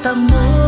nakita mo.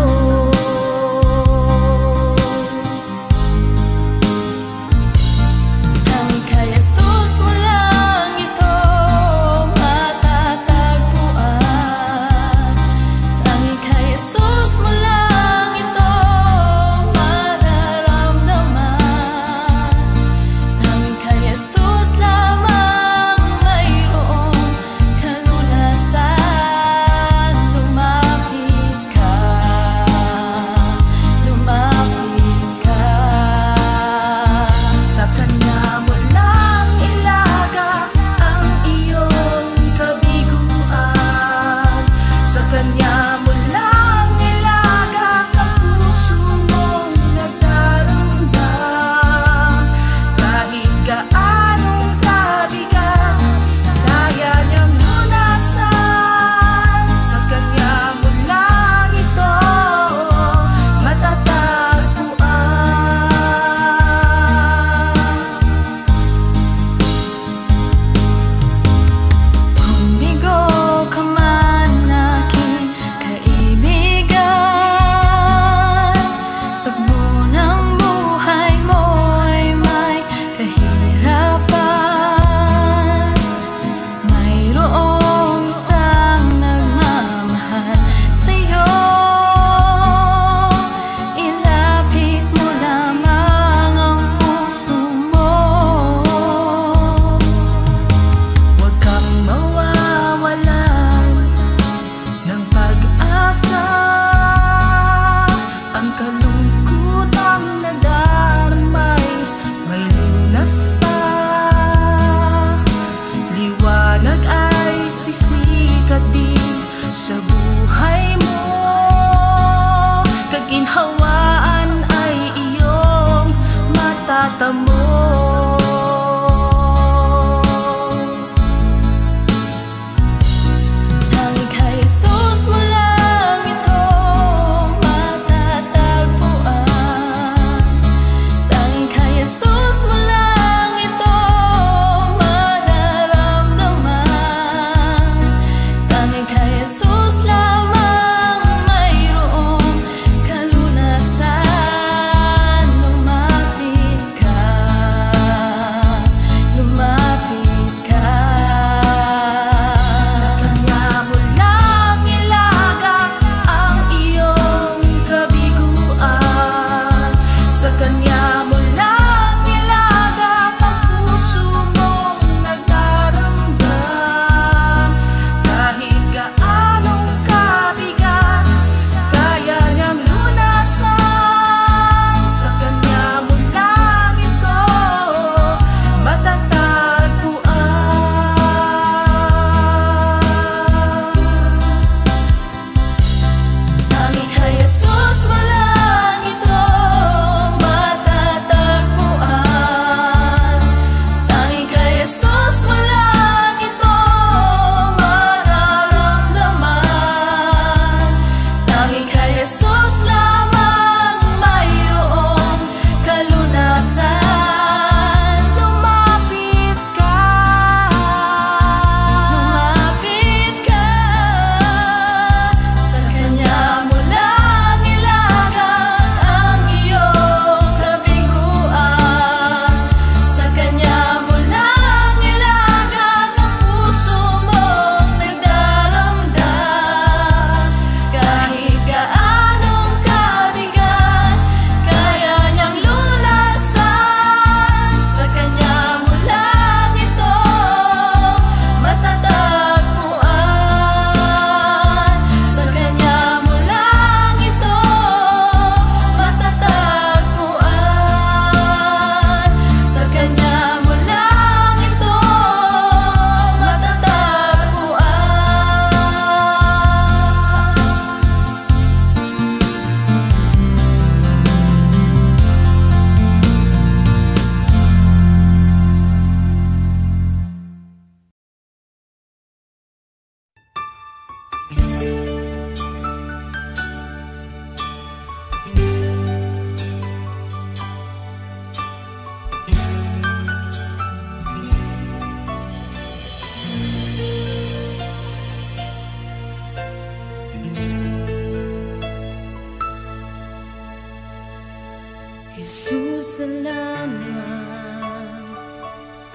Jesus, salamat.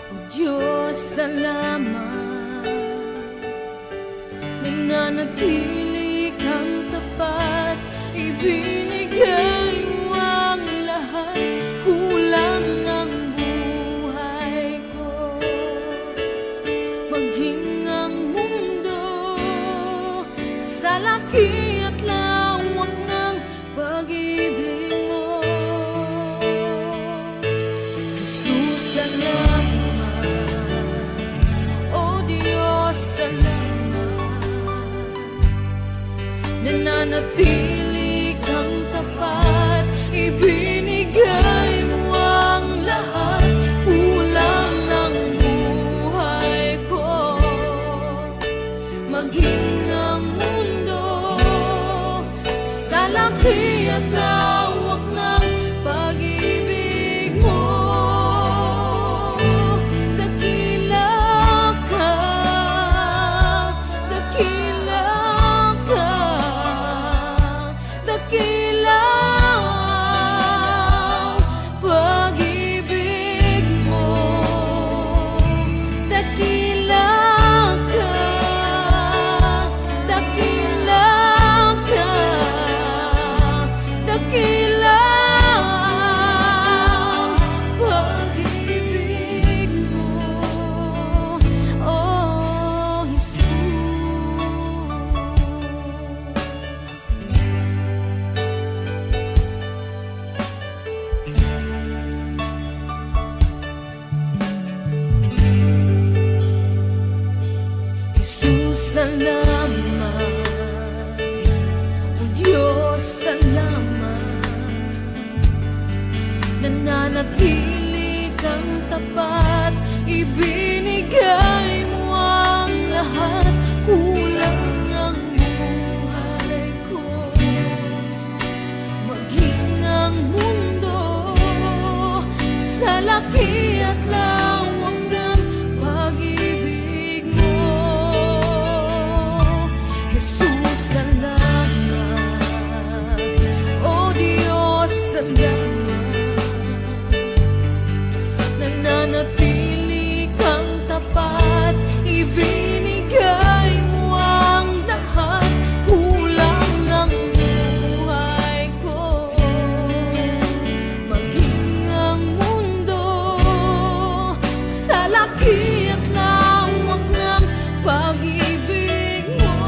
O Diyos, salamat. Nananatili kang tapat, ibinigay mo ang lahat. Kulang ang buhay ko, maging ang mundo sa laki at lawak ng pag-ibig mo. Jesus, salamat. O Diyos, salamat. Nananatili kang tapat, ibinigay mo ang lahat. Kulang ang buhay ko, maging ang mundo sa laki at lawak ng pag-ibig mo. Dakila ka, dakila ka, dakila ang pag-ibig mo. Dakila ka, dakila ka, dakila ang pag-ibig mo. Oh, Jesus. Jesus, salamat. O Diyos, salamat. Nananatili kang tapat, ibinigay mo ang lahat. Kulang ang buhay ko, maging ang mundo sa laki at lawak ng pag-ibig mo. Jesus, salamat. O Diyos, salamat. Nananatili kang tapat, ibinigay mo ang lahat. Kulang ang buhay ko, maging ang mundo sa laki at lawak ng pag-ibig mo.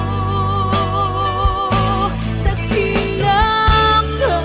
Dakila ka,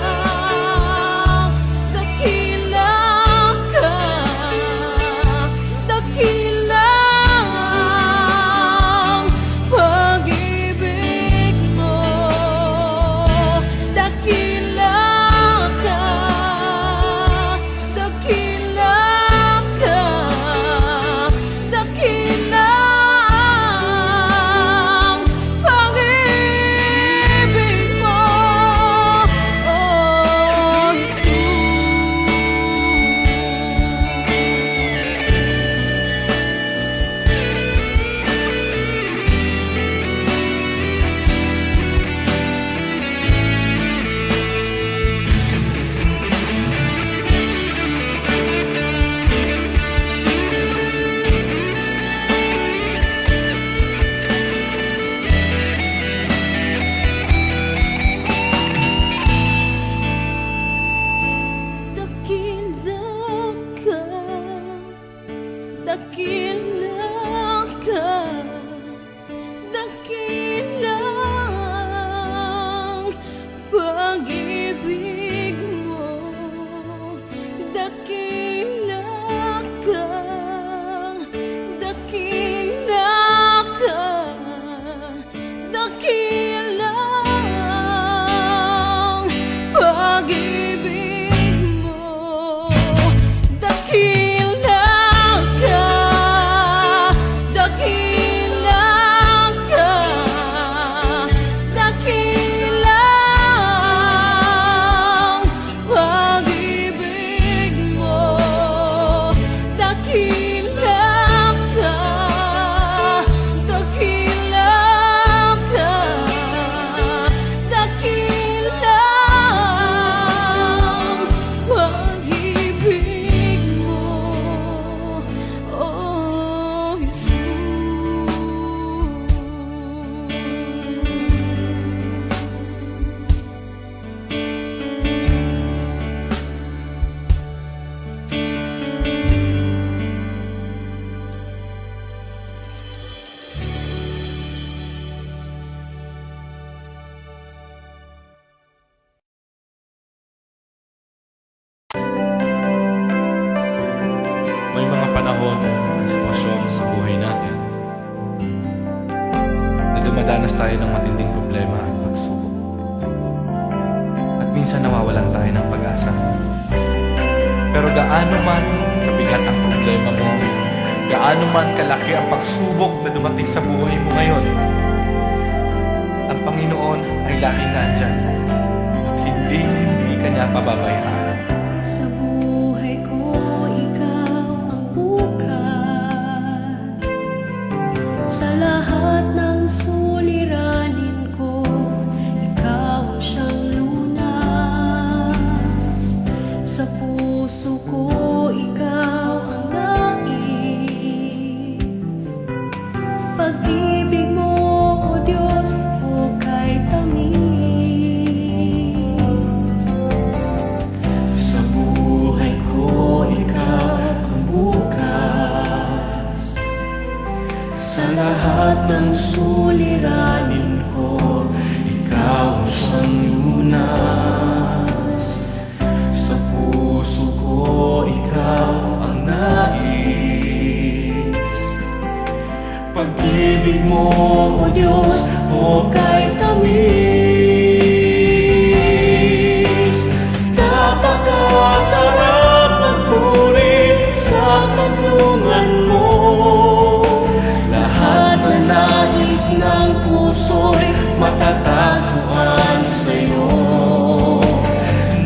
at sitwasyon sa buhay natin na dumadanas tayo ng matinding problema at pagsubok. At minsan nawawalan tayo ng pag-asa. Pero gaano man kabigat ang problema mo, gaano man kalaki ang pagsubok na dumating sa buhay mo ngayon, ang Panginoon ay laging nandyan at hindi ka niya pababayaan. Sa buhay ko, ikaw ang bukas. Sa lahat ng suliranin ko, ikaw ang siyang lunas. Sa puso ko, ikaw ang nais. Pag-ibig mo, O Diyos, hukay tamis. Sa buhay ko, ikaw ang bukas. Sa lahat ng suliranin ko, ikaw ang siyang lunas. Sa puso ko, ikaw ang nais. Pag-ibig mo, O Diyos, hukay tamis. Napakasarap magpuri sa kanlungan mo. Lahat na nais ng puso'y matatagpuan sa'yo.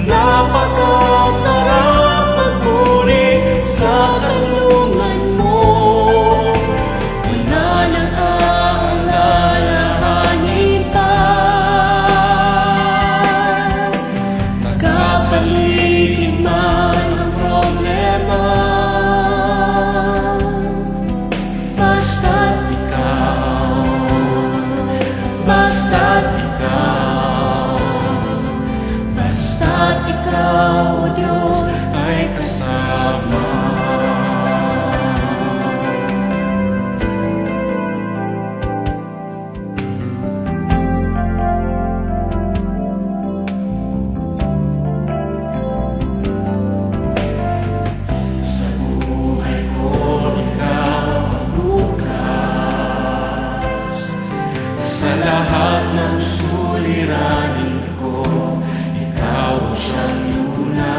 Napakasarap magpuri sa kanlungan mo. Wala nang aalalahanin pa. Nagkapaligid man ang problema, basta't ikaw, basta't ikaw, basta't ikaw, O Diyos, ay kasama. Sa buhay ko, ikaw ang bukas. Sa lahat ng suliranin ko, ikaw ang siyang lunas.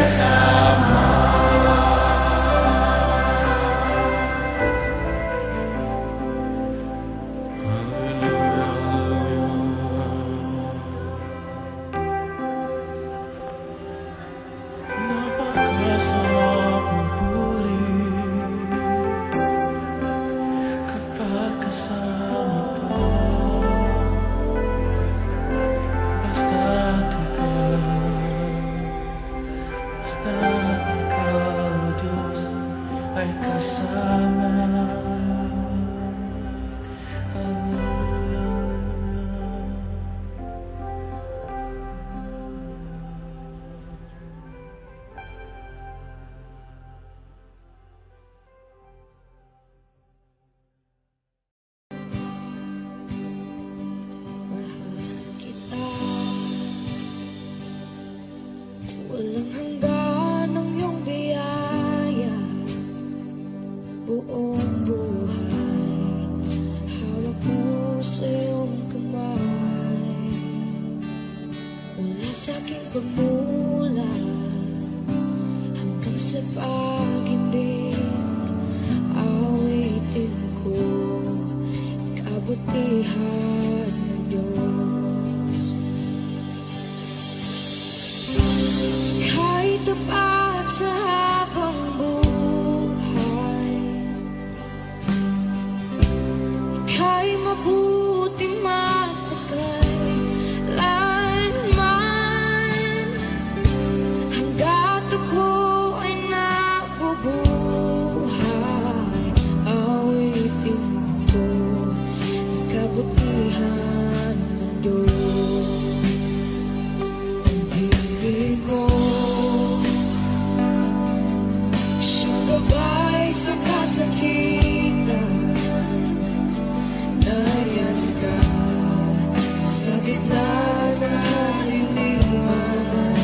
kasama. Napakasarap magpuri kapag kasama ka. Basta't ikaw, Diyos, ay kasama. Walang hanggan ang iyong biyaya, buong buhay hawak mo sa iyong kamay. Mula sa aking pagmulat hanggang sa pag-ibig, awitin ko kabutihan ng Diyos. Kahit tapat sa habang buhay, ika'y mabuti matagal lanman. Hanggat ako ay nabubuhay, awitin ko ang kabutihan ng Diyos. Ang ibig mo siyang gabay sa kasakitan, nayan ka sa gitna ng kaliliman.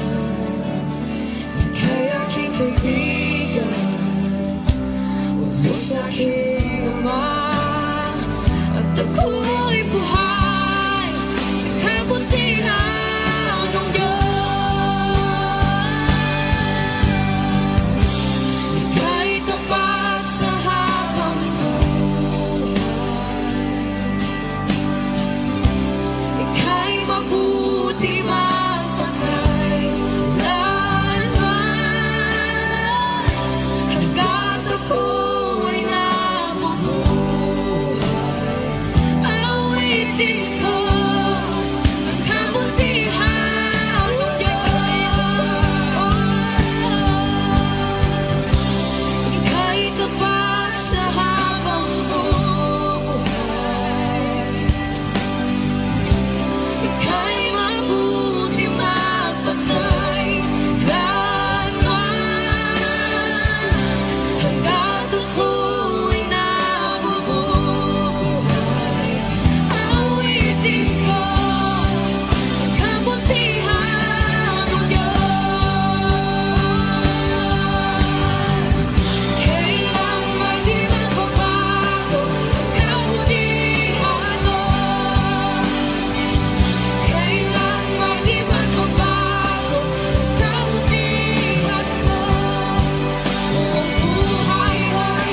Ika'y aking kaibigan, huwag mo sa'king ama, at ako'y buhay sa kabutihan ng Diyos. Ika'y tapat sa habang buhay, ika'y mabuti magpatay lanman. Hanggat ako ay nabubuhay, awitin ko ang kabutihan ng Diyos. Ika'y tapat sa habang buhay, ika'y mabuti magpatay lanman. Hanggat ako'y nabubuhay, awitin ko ang kabutihan ng Diyos. Kailang may di magbabago ang kabutihan mo, kailan may di magbabago ang kabutihan mo. Buong buhay ay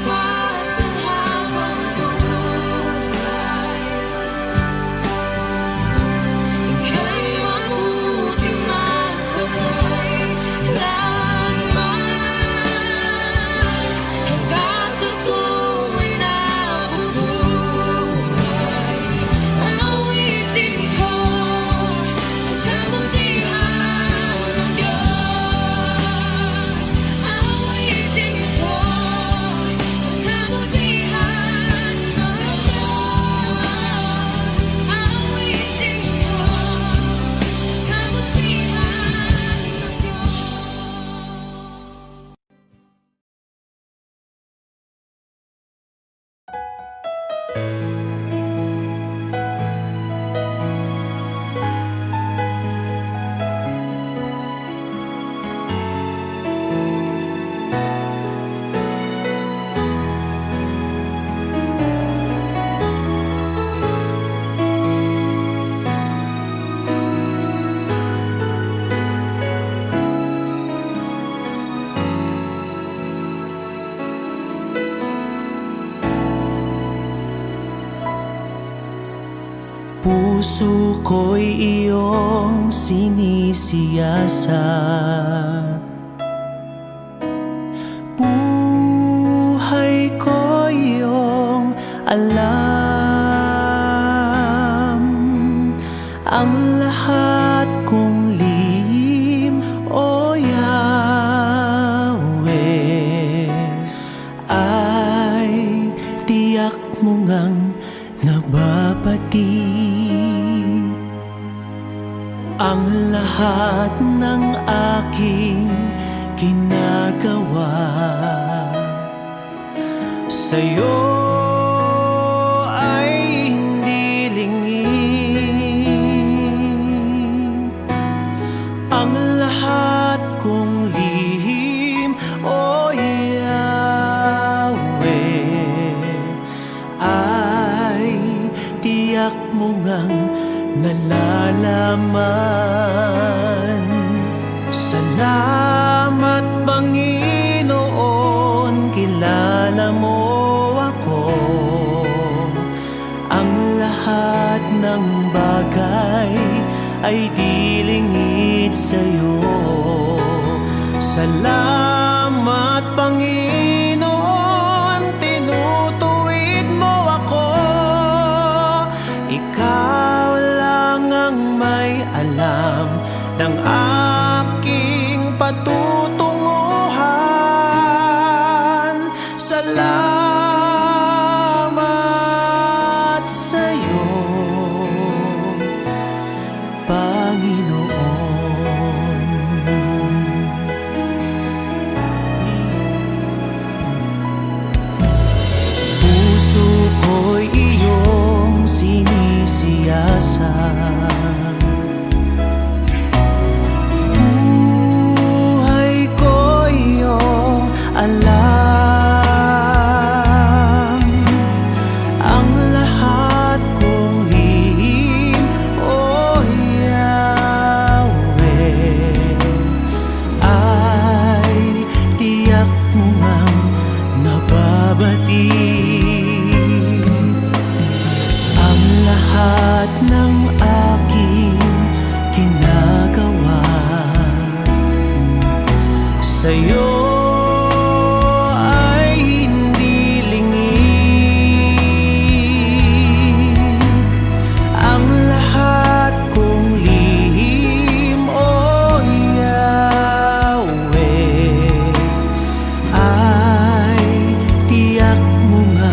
pa sa habang buhay. Ika'y mabuting magpakailanman, hanggat ako ay nabubuhay. Awitin ko ang kabutihan ng Diyos. Awitin ko ang kabutihan ng Diyos. Awitin ko ang kabutihan ng Diyos. Puso ko'y iyong sinisiyasat, buhay ko iyong alam. Ang lahat kong lihim, O Yahweh, ay tiyak mo ngang nababati. Ang lahat ng aking ginagawa sa'yo ay hindi lingid. Ang lahat kong lihim, O Yahweh, ay tiyak mo ngang nalalaman. Salamat, Panginoon, kilala mo ako. Ang lahat ng bagay ay di lingid sa'yo. Salamat, Panginoon, tinutuwid mo ako. Ikaw lang ang may alam ng aking patutunguhan. Salamat sa'yo, Panginoon. Puso ko'y iyong sinisiyasat, buhay ko iyong alam. Ang lahat kong lihim, O Yahweh, ay tiyak mo ngang nababati. Ang lahat ng aking ginagawa sa'yo ay hindi lingid. Ang lahat kong lihim, O Yahweh, ay tiyak mo nga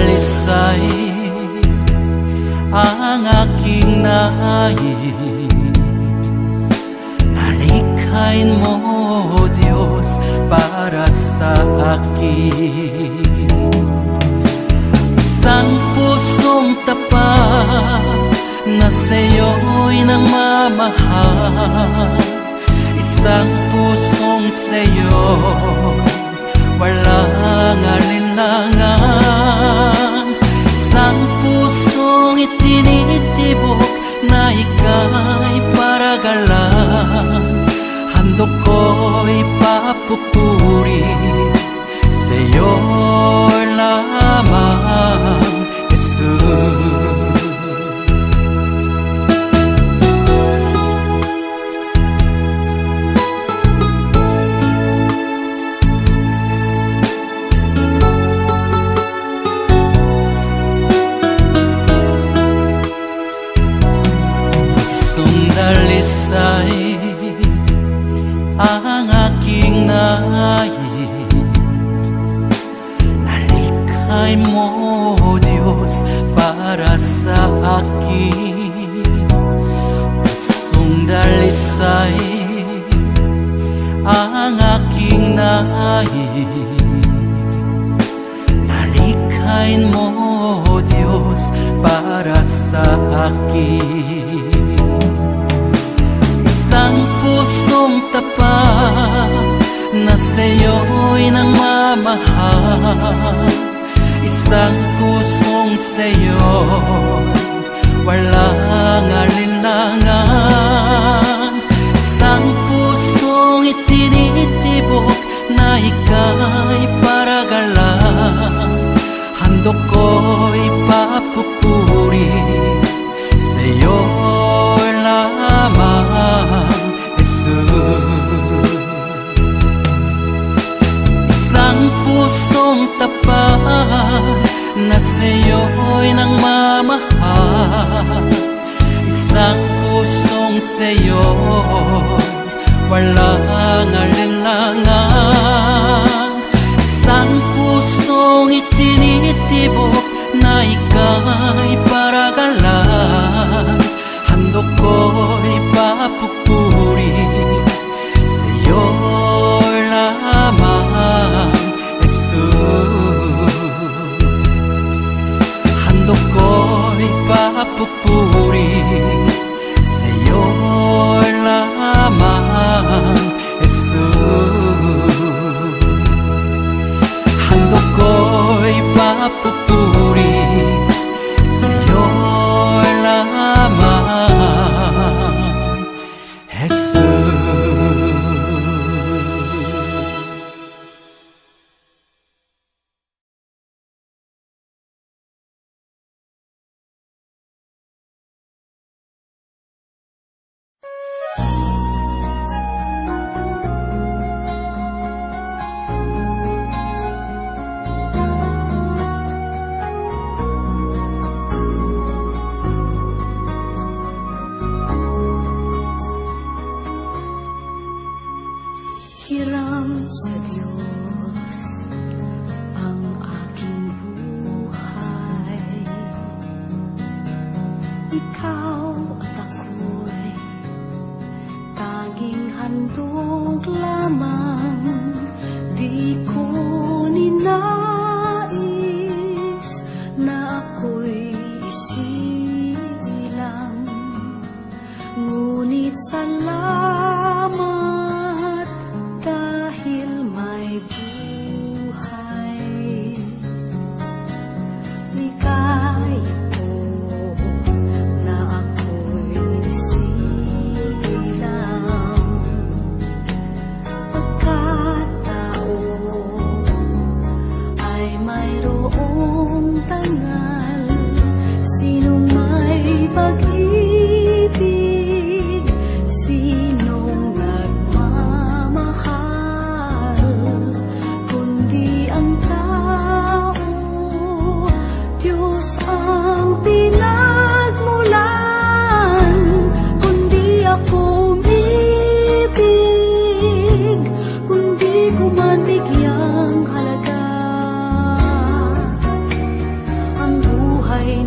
dalisay ang aking nais. Nalikhain mo, Diyos, para sa akin. Isang pusong tapat na sa'yo'y nagmamahal. Isang pusong sa'yo, walang alinlangan. Isang pusong itinitibok na ika'y paragalan. Handog ko'y papupuri sa'yo lamang, Jesus. Dalisay ang aking nais. Nalikhain mo, Diyos, para sa akin. Pusong dalisay ang aking nais. Nalikhain mo, Diyos, para sa akin. Isang pusong tapat na sa'yo'y nagmamahal. Isang pusong sa'yo, walang alinlangan. Isang pusong itinitibok na ika'y paragalan. Handog ko'y papupuri sa'yo lamang, Jesus. Isang pusong tapat na sa'yo'y nagmamahal. Isang pusong sa'yo, walang alinlangan. Isang pusong itinitibok na ika'y paragalan. Handog ko'y papupuri sa'yo lamang, Jesus. Handog ko'y papupuri sa'yo lamang, Jesus. Handog ko'y papupuri sa'yo lamang, Jesus.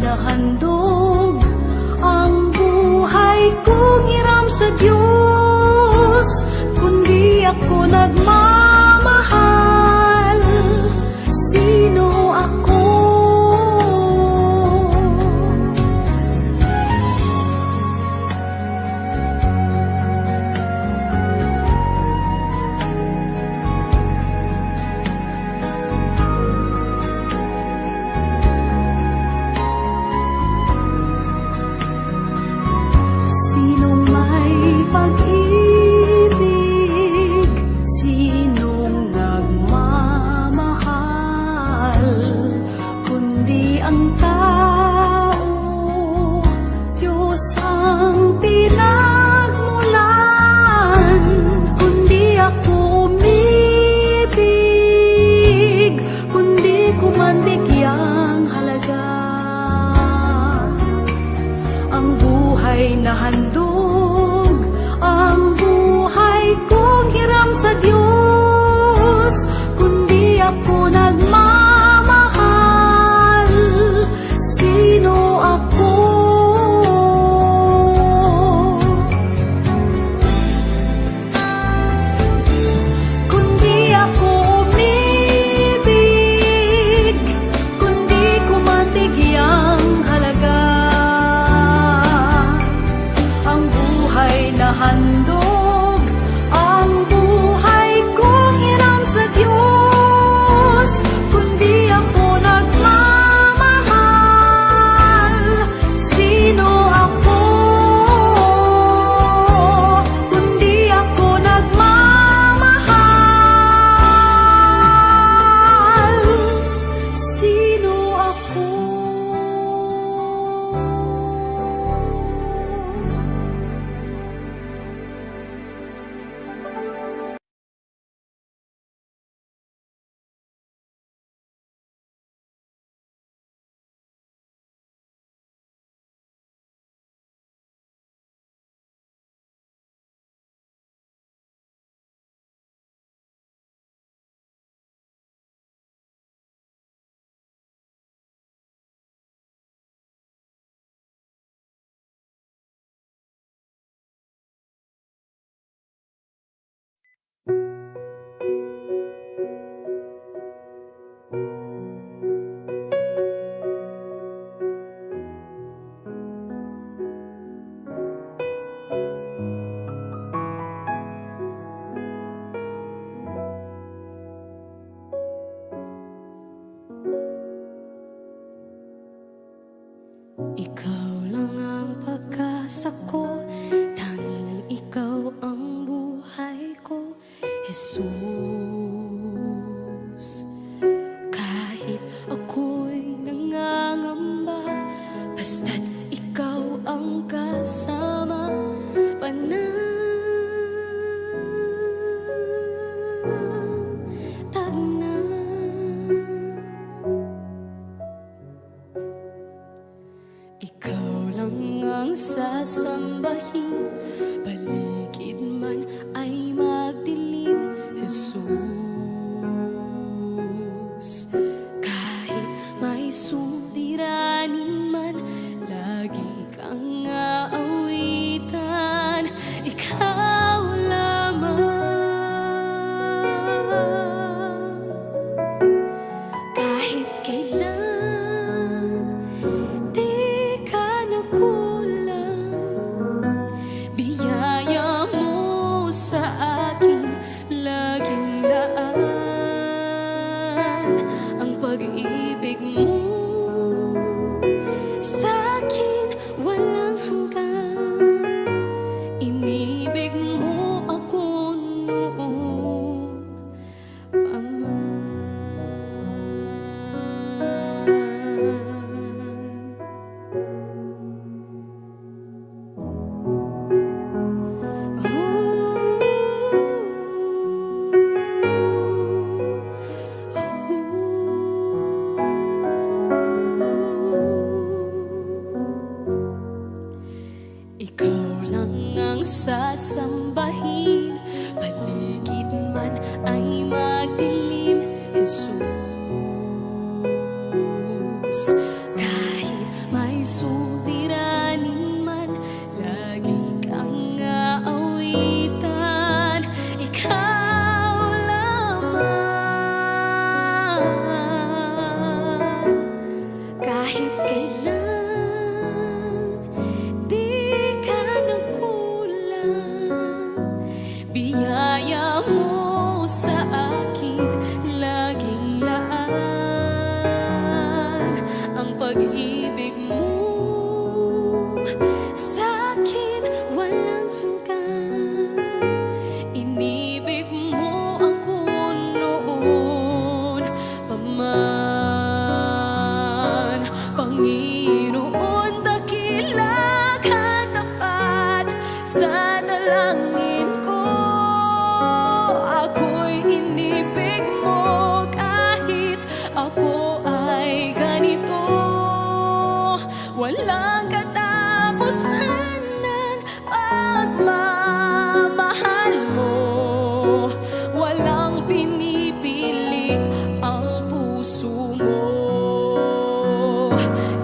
nahandog ang buhay kong hiram sa Diyos, kundi ako nagmamahal. Sino ako? Sinong may pag-ibig, sinong nagmamahal, kundi ang tao, Diyos ang pinagmulan. Kundi ako umibig, kundi ko man bigyang halaga ang buhay na handog, ang buhay kong hiram sa Diyos, kundi ako nagmamahal. Sino ako? Kundi ako umibig, kundi ko man bigyang halaga ang buhay na handog, ang buhay kong hiram sa Diyos, kundi ako nagmamahal. Sino ako? Kundi ako nagmamahal. Sino ako? Ikaw lang ang pag-asa ko, tanging ikaw ang buhay ko, Jesus. Kahit ako'y nangangamba, basta't ikaw ang kasama, panatag na. Ikaw lang ang sasambahin, paligid man ay magdilim, Jesus. Kahit may suliranin man, lagi kang aawitan, ikaw lamang. Kahit kailan di ka nakulang, biyaya mo sa akin laging laan. Ang pag-ibig mo sa akin walang hanggan, inibig mo ako noon pa man. Ikaw lang ang sasambahin, paligid man ay magdilim, Jesus. Kahit may ay suliranin man, lagi kang aawitan, ikaw lamang. Kahit kailan di ka nagkulang, biyaya mo sa akin laging laan. Ang pag-ibig mo sa'kin walang hanggan. Inibig mo ako noon pa man. Panginoon, dakila ka tapat sa dalangin ko. Ako'y inibig mo kahit ako ay ganito. Walang katapusan ng pagmamahal mo. Walang pinipili ang puso mo.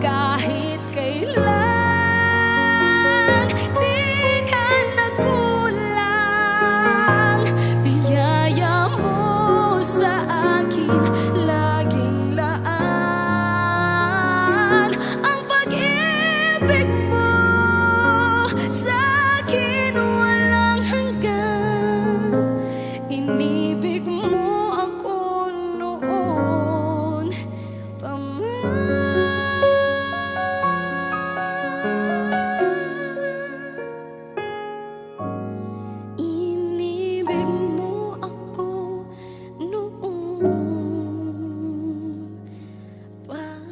Kahit kailan di ka nagkulang, biyaya mo sa akin laging laan. Ang pag-ibig mo sa'kin walang hanggan. Inibig mo ako noon pa man. Inibig mo ako noon pa man.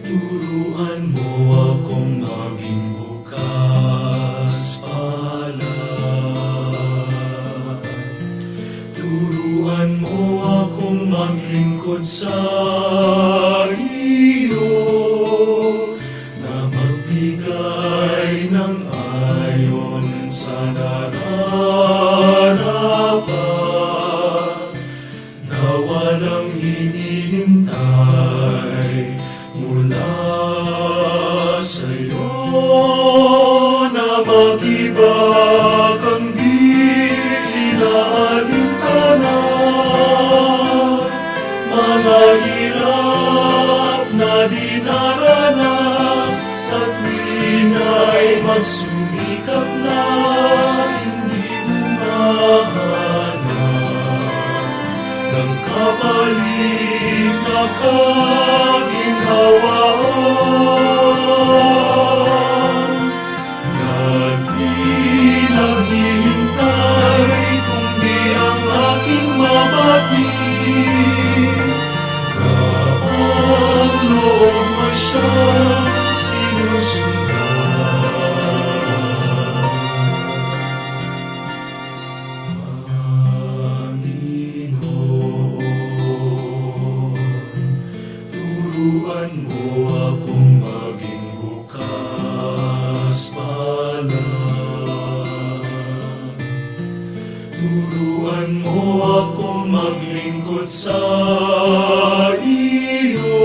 Turuan mo akong maging bukas palad. Turuan mo akong maglingkod sa iyo, na magbigay ng ayon sa nararapat, na walang hinihintay mula sa'yo, na mag-ibag ang di inaalintanan, mga hirap na dinaranas sa tuwing ay magsumikap na hindi humahanap ng kapalit na kaginhawaan, na di naghihintay kundi ang aking mabatid, na ang loob mo siyang sinusundan. Turuan mo akong maging bukas palad. Turuan mo akong maglingkod sa iyo,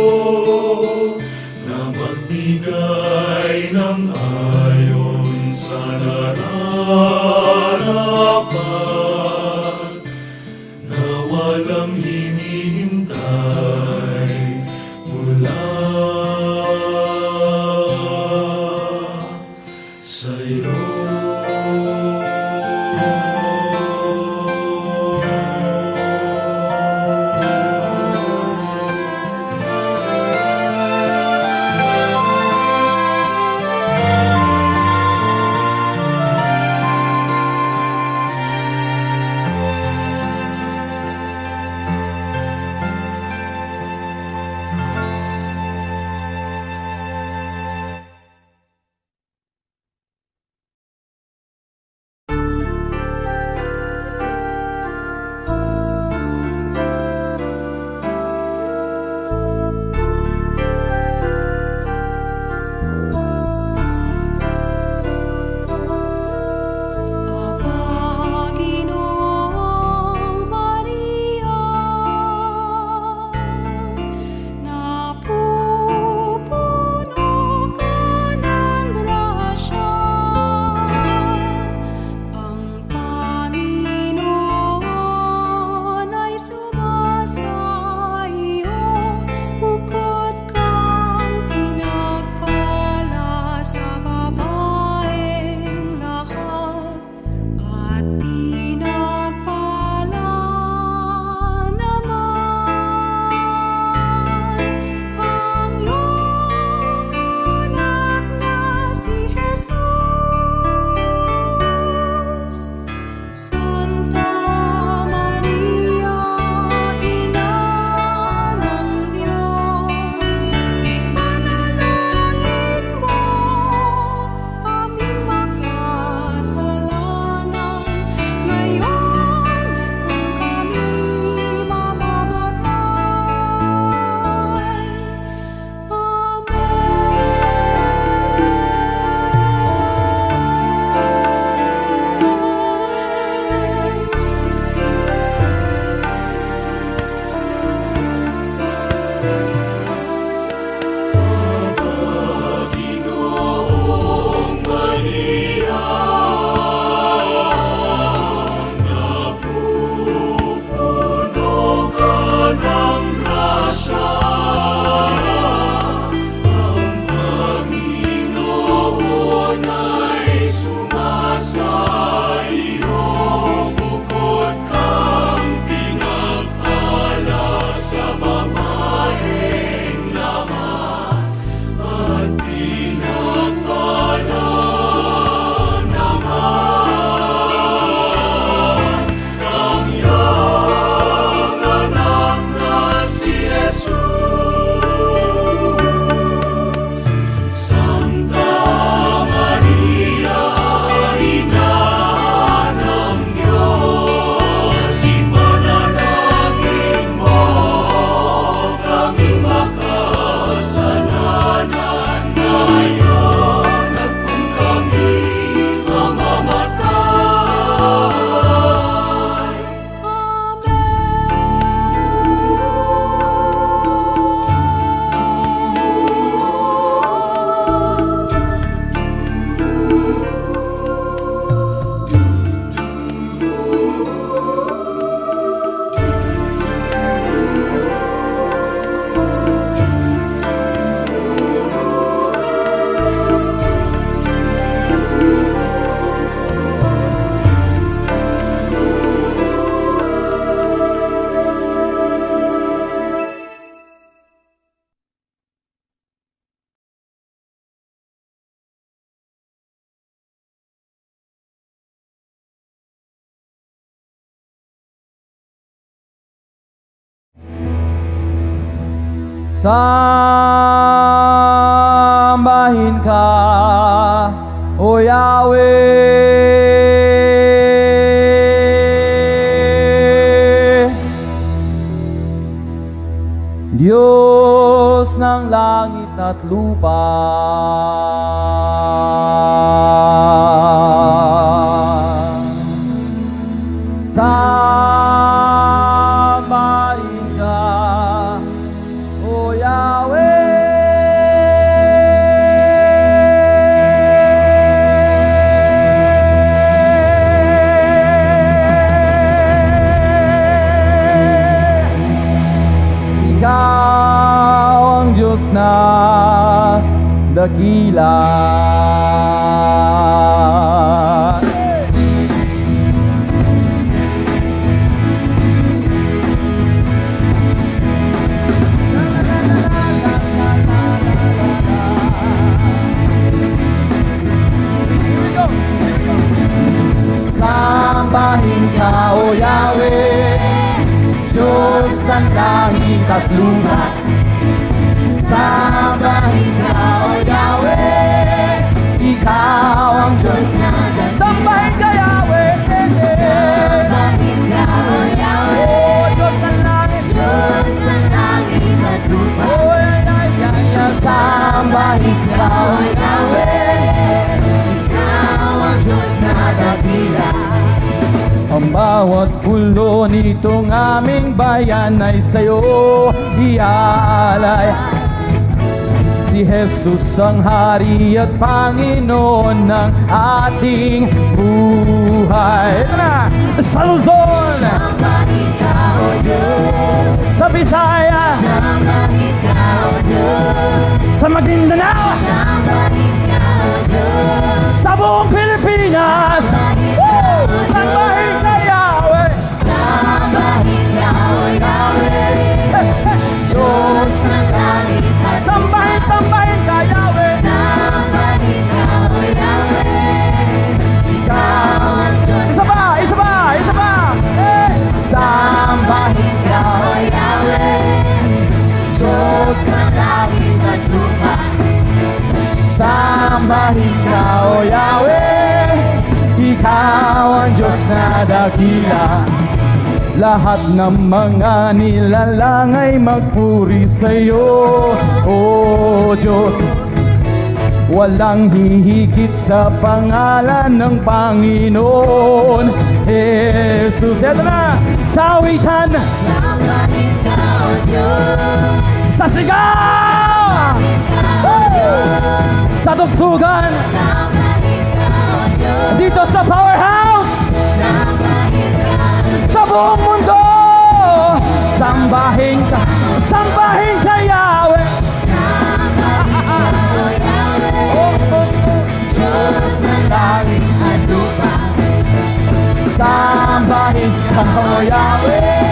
na magbigay ng ayon sa nararapat, na walang hinihintay mula sa'yo. Sambahin ka, O Yahweh, Diyos ng langit at lupa. Sambahin ka, O Yahweh, Ikaw ang Diyos na dakila. Sambahin ka, O Yahweh, Diyos ng langit at lupa. Sambahin ka, O Yahweh, Ikaw ang Diyos na dakila. Sambahin ka, Yahweh, sambahin ka, O Yahweh, oh, Diyos ng langit, Diyos ng langit at lupa. Oh, sambahin ka, O Yahweh, Ikaw ang Diyos na dakila. Ang bawat pulo nitong aming bayan ay sa'yo iaalay. Si Jesus ang Hari at Panginoon ng ating buhay. Ito na! Sa Luzon! Sambahin ka, O Diyos! Sa Visayas! Sambahin ka, O Diyos! Sa Maguindanao! Sambahin ka, O Diyos! Sa buong Pilipinas! Sambahin ka, Yahweh! Sambahin ka, O Yahweh! Diyos ng langit at lupa. Sambahin ka, Yahweh! Sambahin ka, O Yahweh! Ikaw ang Diyos. Isa pa! Isa pa! Isa pa! Sambahin ka, O Yahweh! Diyos ng langit at lupa. Sambahin ka, O Yahweh! Ikaw ang Diyos na dakila. Lahat ng mga nilalang ay magpuri sa'yo, O Diyos. Walang hihigit sa pangalan ng Panginoon Jesus. Eto na, sa awitan. Sambahin ka, O Diyos. Sa sigaw. Sa tugtugan. Sambahin ka, O Diyos. Dito sa Powerhouse. Sambahin ka. Sa buong mundo. Sambahin ka. Sambahin ka, Yahweh. Sambahin ka, O Yahweh. Diyos ng langit at lupa. Sambahin ka, O Yahweh.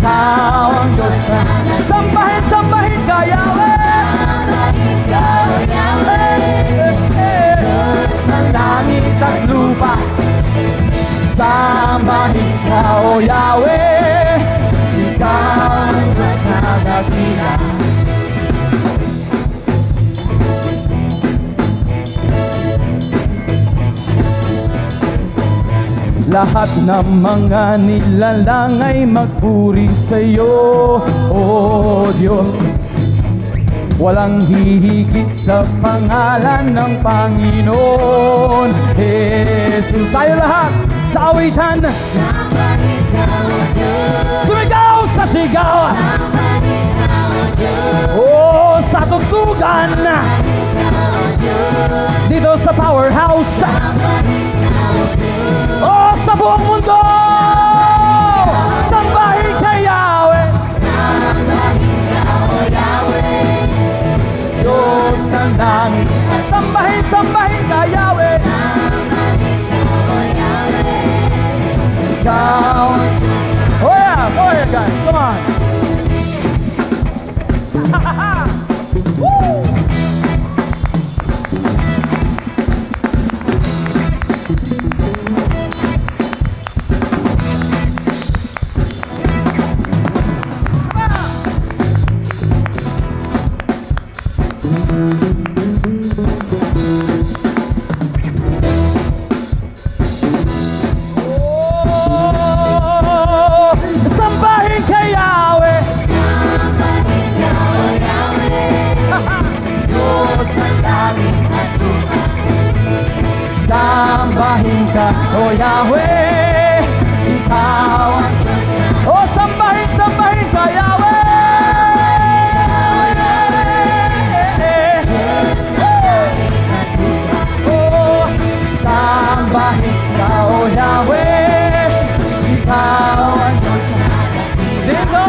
Ikaw ang Diyos na. Sambahin, sambahin ka, Yahweh. Sambahin ka, O Yahweh. Diyos ng langit at lupa. Sambahin ka, O Yahweh. Ikaw ang Diyos na dakila. Lahat ng mga nilalang ay magpuri sa'yo, O Diyos. Walang hihigit sa pangalan ng Panginoon Jesus. Tayo lahat sa awitan. Sambahin ka, O Diyos. Sumigaw sa sigaw. Sambahin ka, O Diyos. Oh, sa tugtugan. Sambahin ka, O Diyos. Dito sa Powerhouse. Sambahin ka, O Diyos. Oh, sa buong mundo. Sambahin ka, Yahweh. Sambahin ka, O Yahweh. Diyos ng langit. Sambahin, sambahin ka, Yahweh. Sambahin ka, O Yahweh. Ikaw. Oh yeah, go ahead guys, come on. Woo! ka, O Yahweh. Ikaw ang Diyos na oh, sambahin, sambahin ka, Yahweh. Oh, sambahin ka, O Yahweh. Ikaw ang Diyos na dito.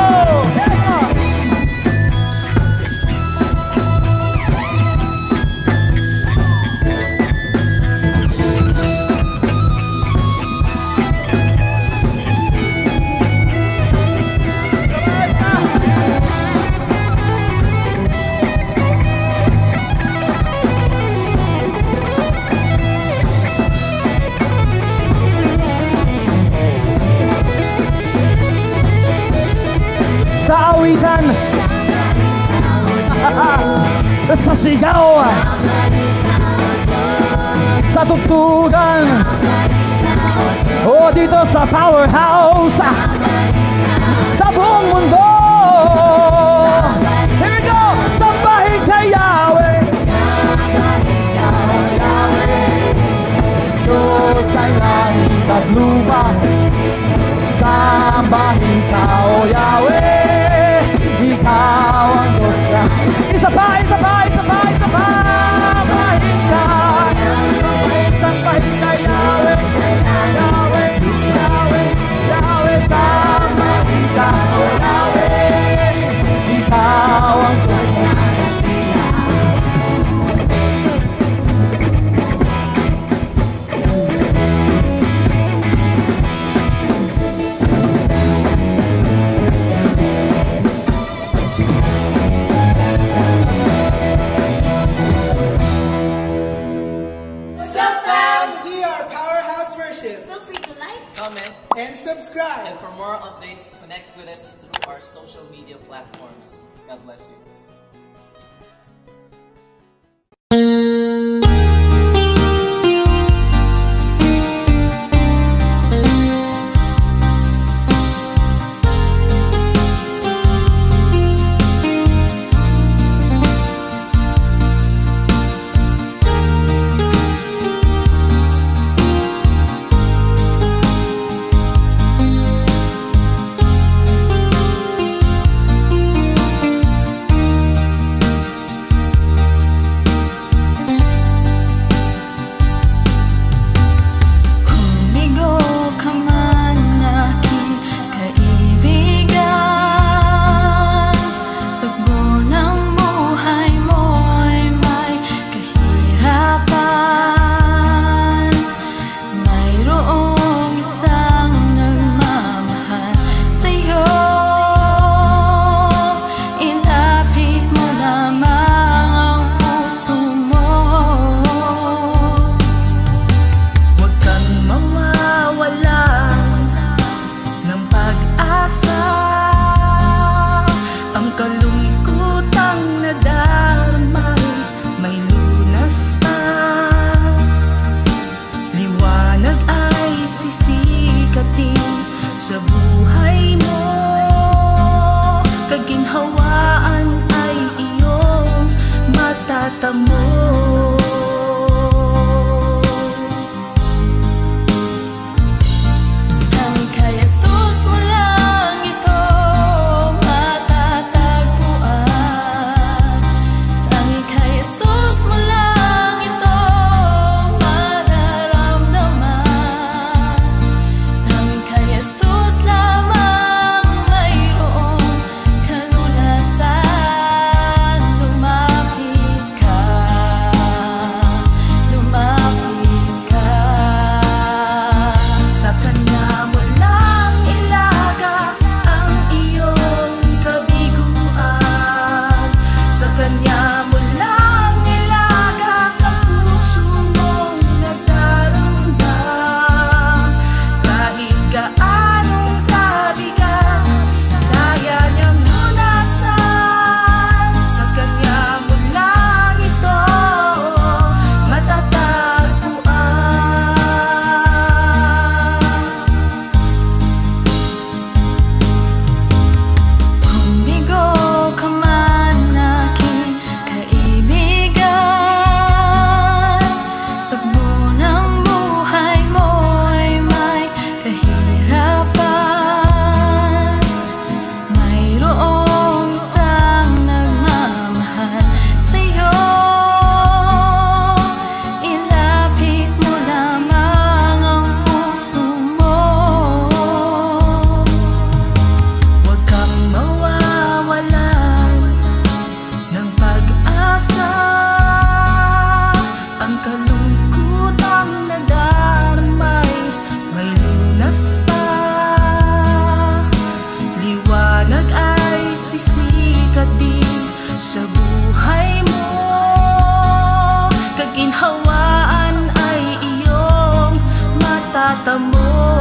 Sa awitan, sa sigaw, sa tugtugan, o dito sa powerhouse, sa buong mundo. Here we go! Sambahin kay Yahweh. Diyos ng langit at lupa, sambahin ka, O Yahweh. Ikaw ang Diyos na isa pa, isa pa, isa pa, isa pa. Sambahin ka, sambahin ka, Yahweh. Yahweh, Yahweh, Yahweh. Sambahin ka, O Yahweh. Ikaw ang Diyos na and subscribe. And for more updates, connect with us through our social media platforms. God bless you. ko.